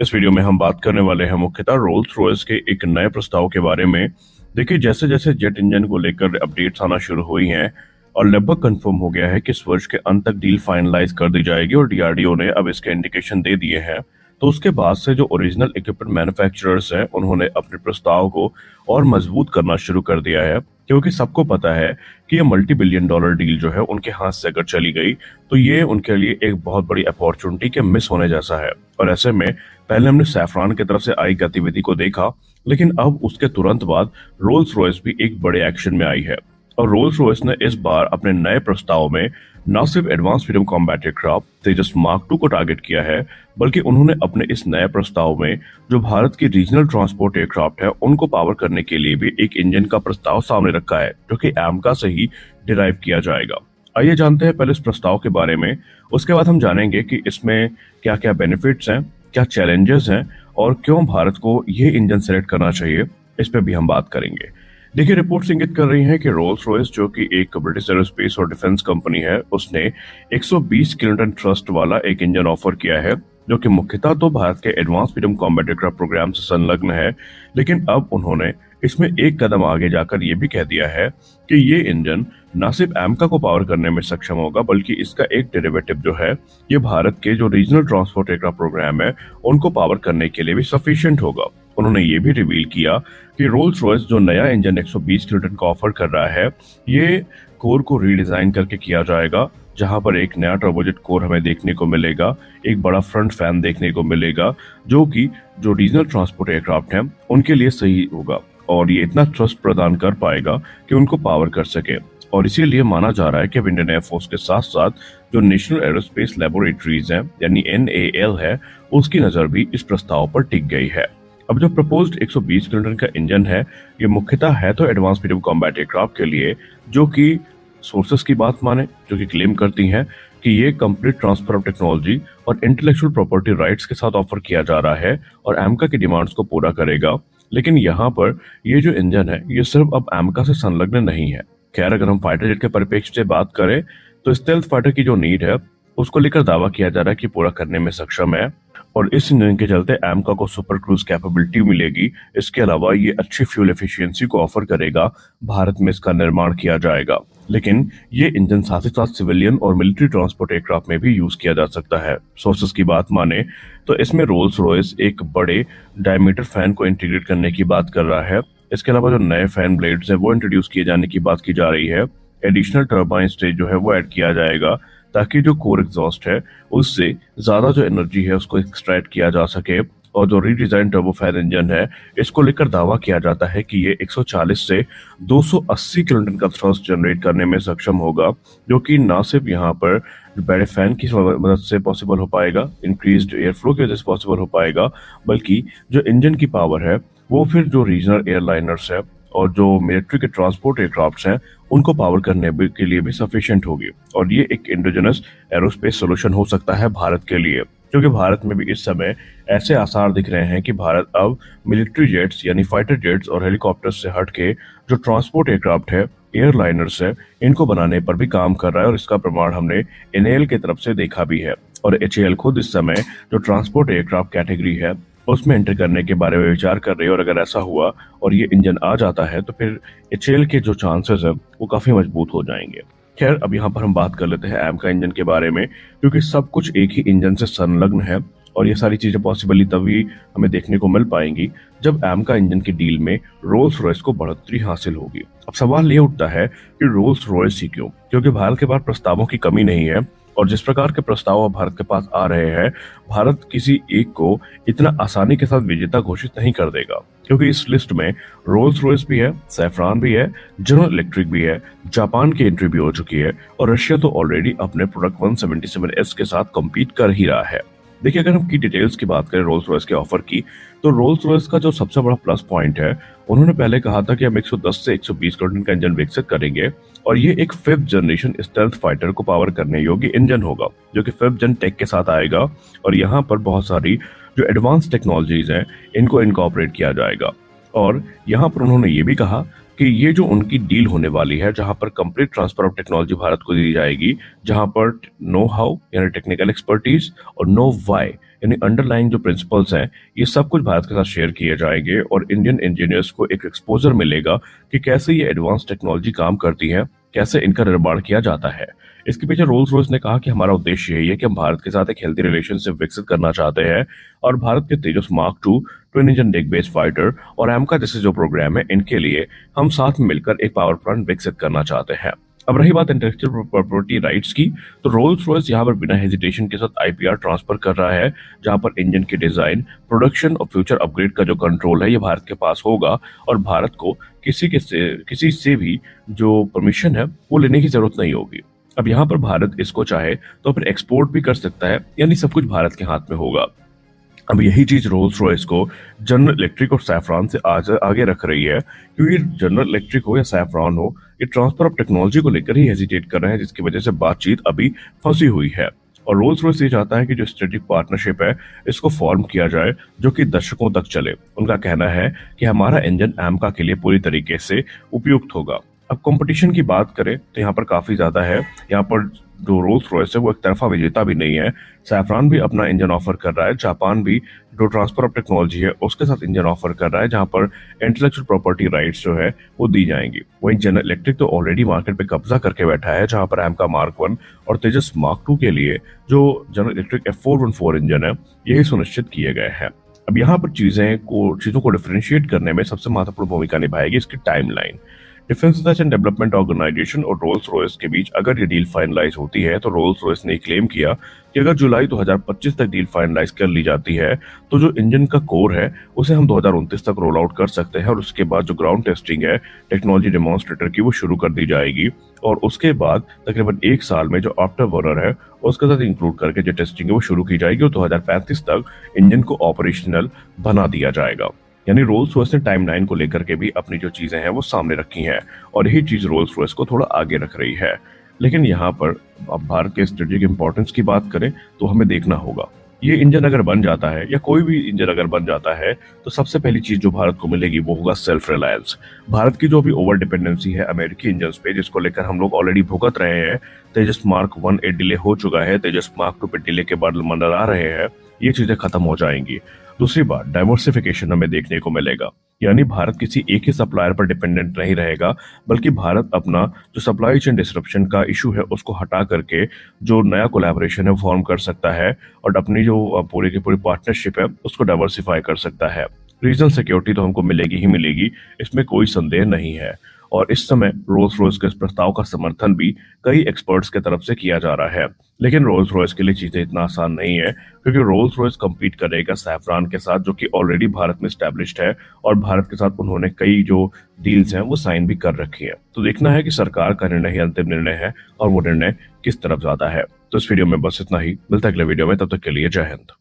इस वीडियो में हम बात करने वाले हैं मुख्यतः रोल्स रॉयस के एक नए प्रस्ताव के बारे में। देखिए, जैसे जैसे जेट इंजन को लेकर अपडेट्स आना शुरू हुई हैं और लगभग कंफर्म हो गया है कि इस वर्ष के अंत तक डील फाइनलाइज कर दी जाएगी और डीआरडीओ ने अब इसके इंडिकेशन दे दिए हैं, तो उसके बाद से जो ओरिजिनल इक्विपमेंट मैन्युफैक्चरर्स हैं उन्होंने अपने प्रस्ताव को और मजबूत करना शुरू कर दिया है, क्योंकि सबको पता है कि ये मल्टी बिलियन डॉलर डील जो है उनके हाथ से अगर चली गई तो ये उनके लिए एक बहुत बड़ी अपॉर्चुनिटी के मिस होने जैसा है। और ऐसे में पहले हमने सैफरान की तरफ से आई गतिविधि को देखा, लेकिन अब उसके तुरंत बाद रोल्स रॉयस भी एक बड़े एक्शन में आई है। और रोल्स रॉयस ने इस बार अपने नए प्रस्ताव में न सिर्फ एडवांस फ्रीडम कॉम्बैट एयरक्राफ्ट तेजस मार्क 2 को टारगेट किया है, बल्कि उन्होंने अपने इस नए प्रस्ताव में जो भारत की रीजनल ट्रांसपोर्ट एयरक्राफ्ट है उनको पावर करने के लिए भी एक इंजन का प्रस्ताव सामने रखा है, जो कि एमका से ही डिराइव किया जाएगा। आइए जानते हैं पहले इस प्रस्ताव के बारे में, उसके बाद हम जानेंगे कि इसमें क्या क्या बेनिफिट्स हैं, क्या चैलेंजेस हैं और क्यों भारत को ये इंजन सेलेक्ट करना चाहिए, इस पर भी हम बात करेंगे। देखिए, रिपोर्ट्स इंगित कर रही हैं कि रोल्स रॉयस, जो कि एक ब्रिटिश एरोस्पेस और डिफेंस कंपनी है, उसने 120 किलोटन थ्रस्ट वाला एक इंजन ऑफर किया है, जो कि मुख्यतः तो भारत के advance freedom combat aircraft programme से संलग्न है। लेकिन अब उन्होंने इसमें एक कदम आगे जाकर ये भी कह दिया है कि ये इंजन न सिर्फ एमका को पावर करने में सक्षम होगा, बल्कि इसका एक डेरिवेटिव जो है ये भारत के जो रीजनल ट्रांसपोर्ट एयरक्राफ्ट प्रोग्राम है उनको पावर करने के लिए भी सफिशिएंट होगा। उन्होंने ये भी रिवील किया कि रोल्स रॉयस जो नया इंजन 120 किलोटन का ऑफर कर रहा है, ये कोर को रीडिजाइन करके किया जाएगा, जहां पर एक नया टर्बोजेट कोर हमें देखने को मिलेगा, एक बड़ा फ्रंट फैन देखने को मिलेगा, जो कि जो रीजनल ट्रांसपोर्ट एयरक्राफ्ट हैं उनके लिए सही होगा और ये इतना थ्रस्ट प्रदान कर पाएगा कि उनको पावर कर सके। और इसीलिए माना जा रहा है कि अब इंडियन एयरफोर्स के साथ साथ जो नेशनल एरोस्पेस लेबोरेटरीज हैं यानी NAL है, उसकी नजर भी इस प्रस्ताव पर टिक गई है। अब जो प्रपोज्ड 120 किलोटन का इंजन है, ये मुख्यतः है तो एडवांस फ्रीडम कॉम्बैट एयरक्राफ्ट के लिए, जो कि सोर्सेस की बात माने जो कि क्लेम करती हैं कि ये कंप्लीट ट्रांसफर ऑफ टेक्नोलॉजी और इंटेलेक्चुअल प्रॉपर्टी राइट्स के साथ ऑफर किया जा रहा है और एमका की डिमांड्स को पूरा करेगा। लेकिन यहाँ पर ये जो इंजन है ये सिर्फ अब एमका से संलग्न नहीं है। खैर, अगर हम फाइटर जेट के परिप्रेक्ष्य से बात करें तो स्टेल्थ फाइटर की जो नीड है उसको लेकर दावा किया जा रहा है कि पूरा करने में सक्षम है और इस इंजन के चलते एमका को सुपर क्रूज कैपेबिलिटी मिलेगी। इसके अलावा ये अच्छी फ्यूल एफिशिएंसी को ऑफर करेगा, भारत में इसका निर्माण किया जाएगा। लेकिन ये इंजन साथ ही साथ सिविलियन और मिलिट्री ट्रांसपोर्ट एयरक्राफ्ट में भी यूज किया जा सकता है। सोर्सेस की बात माने तो इसमें रोल्स रॉयस एक बड़े डायमीटर फैन को इंटीग्रेट करने की बात कर रहा है। इसके अलावा जो नए फैन ब्लेड्स है वो इंट्रोड्यूस किए जाने की बात की जा रही है। एडिशनल टर्बाइन स्टेज जो है वो ऐड किया जाएगा, ताकि जो कोर एग्जॉस्ट है उससे ज्यादा जो एनर्जी है उसको एक्सट्रैक्ट किया जा सके। और जो रीडिजाइन टर्बोफैन इंजन है, इसको लेकर दावा किया जाता है कि ये 140 से 280 किलोटन का थ्रस्ट जनरेट करने में सक्षम होगा, जो कि ना सिर्फ यहाँ पर बड़े फैन की मदद से पॉसिबल हो पाएगा, इंक्रीज्ड एयर फ्लो की वजह से पॉसिबल हो पाएगा, बल्कि जो इंजन की पावर है वो फिर जो रीजनल एयरलाइनर्स है और जो मिलिट्री के ट्रांसपोर्ट एयरक्राफ्ट हैं उनको पावर करने के लिए भी सफिशिएंट होगी। और ये एक इंडिजिनस एरोस्पेस सोल्यूशन हो सकता है भारत के लिए, क्योंकि भारत में भी इस समय ऐसे आसार दिख रहे हैं कि भारत अब मिलिट्री जेट्स यानी फाइटर जेट्स और हेलीकॉप्टर्स से हट के जो ट्रांसपोर्ट एयरक्राफ्ट है, एयरलाइनर्स है, इनको बनाने पर भी काम कर रहा है और इसका प्रमाण हमने NAL की तरफ से देखा भी है। और HAL खुद इस समय जो ट्रांसपोर्ट एयरक्राफ्ट कैटेगरी है उसमें एंटर करने के बारे में विचार कर रही है और अगर ऐसा हुआ और ये इंजन आ जाता है तो फिर HAL के जो चांसेस है वो काफी मजबूत हो जाएंगे। खैर, अब यहाँ पर हम बात कर लेते हैं एमका इंजन के बारे में, क्योंकि सब कुछ एक ही इंजन से संलग्न है और ये सारी चीजें पॉसिबली तभी हमें देखने को मिल पाएंगी जब एमका इंजन की डील में रोल्स रॉयस को बढ़ोतरी हासिल होगी। अब सवाल ये उठता है कि रोल्स रॉयस ही क्यों, क्योंकि भारत के पास प्रस्तावों की कमी नहीं है और जिस प्रकार के प्रस्ताव अब भारत के पास आ रहे हैं, भारत किसी एक को इतना आसानी के साथ विजेता घोषित नहीं कर देगा, क्योंकि इस लिस्ट में रोल्स रॉयस भी है, सैफरान भी है, जनरल इलेक्ट्रिक भी है, जापान की एंट्री भी हो चुकी है और रशिया तो ऑलरेडी अपने प्रोडक्ट 177S के साथ कम्पीट कर ही रहा है। देखिए, अगर हम की डिटेल्स की बात करें रोल्स रॉयस के ऑफर की, तो रोल्स रॉयस का जो सबसे बड़ा प्लस पॉइंट है, उन्होंने पहले कहा था कि हम 110 से 120 किलोटन का इंजन विकसित करेंगे और ये एक 5th जनरेशन स्टेल्थ फाइटर को पावर करने योग्य इंजन होगा, जो कि 5th जन टेक के साथ आएगा और यहाँ पर बहुत सारी जो एडवांस टेक्नोलॉजीज हैं इनको इनकॉर्पोरेट किया जाएगा। और यहाँ पर उन्होंने ये भी कहा कि ये जो उनकी डील होने वाली है, जहां पर complete transfer of technology Bharat को दी जाएगी, जहां पर नो हाउ यानी टेक्निकल एक्सपर्टीज और नो वाई यानी अंडरलाइंग जो प्रिंसिपल्स हैं ये सब कुछ भारत के साथ शेयर किए जाएंगे और इंडियन इंजीनियर्स को एक एक्सपोजर मिलेगा कि कैसे ये एडवांस टेक्नोलॉजी काम करती है, कैसे इनका निर्माण किया जाता है। इसके पीछे रोल्स रॉयस ने कहा कि हमारा उद्देश्य यही है कि हम भारत के साथ एक हेल्दी रिलेशनशिप विकसित करना चाहते हैं और भारत के Tejas mark two twin engine deck based fighter और एमका जैसे जो प्रोग्राम है इनके लिए हम साथ में मिलकर एक पावर प्लांट विकसित करना चाहते हैं। अब रही बात इंटेलेक्चुअल प्रॉपर्टी राइट्स की, तो रोल्स रॉयस यहाँ पर बिना हेजिटेशन के साथ आईपीआर ट्रांसफर कर रहा है, जहां पर इंजन की डिजाइन, प्रोडक्शन और फ्यूचर अपग्रेड का जो कंट्रोल है ये भारत के पास होगा और भारत को किसी से भी जो परमिशन है वो लेने की जरूरत नहीं होगी। अब यहाँ पर भारत इसको चाहे तो फिर एक्सपोर्ट भी कर सकता है, यानी सब कुछ भारत के हाथ में होगा। अब यही चीज रोल्स रॉयस को जनरल इलेक्ट्रिक और सैफरॉन से आगे रख रही है, क्योंकि जनरल इलेक्ट्रिक हो या सैफरॉन हो, ये ट्रांसफर ऑफ टेक्नोलॉजी को लेकर ही हेजिटेट कर रहे हैं, जिसकी वजह से बातचीत अभी फंसी हुई है। और रोल्स रॉयस ये चाहता है कि जो स्ट्रेटेजिक पार्टनरशिप है इसको फॉर्म किया जाए जो कि दशकों तक चले। उनका कहना है कि हमारा इंजन एमका के लिए पूरी तरीके से उपयुक्त होगा। अब कंपटीशन की बात करें तो यहाँ पर काफी ज्यादा है। यहाँ पर जो रोल्स रॉयस है वो एक तरफा विजेता भी नहीं है। सैफरॉन भी अपना इंजन ऑफर कर रहा है, जापान भी जो ट्रांसफर ऑफ टेक्नोलॉजी है उसके साथ इंजन ऑफर कर रहा है, जहां पर इंटेलेक्चुअल प्रॉपर्टी राइट्स जो है वो दी जाएंगी। वहीं जनरल इलेक्ट्रिक तो ऑलरेडी मार्केट पे कब्जा करके बैठा है, जहां पर एमका मार्क 1 और तेजस मार्क 2 के लिए जो जनरल इलेक्ट्रिक F414 इंजन है यही सुनिश्चित किए गए हैं। अब यहाँ पर चीजों को डिफरेंशिएट करने में सबसे महत्वपूर्ण भूमिका निभाएगी इसकी timeline. Defence research and development organisation और रोल्स रॉयस के बीच अगर ये डील फाइनलाइज होती है तो रोल्स रॉयस ने क्लेम किया कि अगर जुलाई 2025 तक डील फाइनलाइज कर ली जाती है तो जो इंजन का कोर है उसे हम 2029 तक रोल आउट कर सकते हैं और उसके बाद जो ग्राउंड टेस्टिंग है टेक्नोलॉजी डेमोन्स्ट्रेटर की वो शुरू कर दी जाएगी और उसके बाद तकरीबन एक साल में जो आफ्टर बर्नर है उसके साथ इंक्लूड करके जो टेस्टिंग है वो शुरू की जाएगी और 2035 तक इंजन को ऑपरेशनल बना दिया जाएगा। यानी रोल्स रॉयस ने टाइमलाइन को लेकर के भी अपनी जो चीजें हैं वो सामने रखी हैं और यही चीज रोल्स रॉयस को थोड़ा आगे रख रही है। लेकिन यहाँ पर अब भारत के स्ट्रेटेजिक इंपॉर्टेंस की बात करें तो हमें देखना होगा ये इंजन अगर बन जाता है या कोई भी इंजन अगर बन जाता है तो सबसे पहली चीज जो भारत को मिलेगी वो होगा सेल्फ रिलायंस। भारत की जो भी ओवर डिपेंडेंसी है अमेरिकी इंजन पे, जिसको लेकर हम लोग ऑलरेडी भुगत रहे हैं, तेजस मार्क 1 डिले हो चुका है, तेजस मार्क 2 पे डिले के बाद मंडर आ रहे हैं, ये चीजें खत्म हो जाएंगी। दूसरी बात डाइवर्सिफिकेशन हमें देखने को मिलेगा, यानी भारत किसी एक ही सप्लायर पर डिपेंडेंट नहीं रहेगा, बल्कि भारत अपना जो सप्लाई चेन डिसरप्शन का इशू है उसको हटा करके जो नया कोलैबोरेशन है फॉर्म कर सकता है और अपनी जो पूरी की पूरी पार्टनरशिप है उसको डाइवर्सिफाई कर सकता है। रीजनल सिक्योरिटी तो हमको मिलेगी ही मिलेगी, इसमें कोई संदेह नहीं है। और इस समय रोल्स रॉयस के इस प्रस्ताव का समर्थन भी कई एक्सपर्ट्स के तरफ से किया जा रहा है। लेकिन रोल्स रॉयस के लिए चीजें इतना आसान नहीं है, क्योंकि रोल्स रॉयस compete करेगा सैफरॉन के साथ जो कि ऑलरेडी भारत में स्टैब्लिश्ड है और भारत के साथ उन्होंने कई जो डील्स हैं वो साइन भी कर रखी है। तो देखना है कि सरकार का निर्णय ही अंतिम निर्णय है और वो निर्णय किस तरफ जाता है। तो इस वीडियो में बस इतना ही, मिलता है अगले वीडियो में, तब तक के लिए जय हिंद।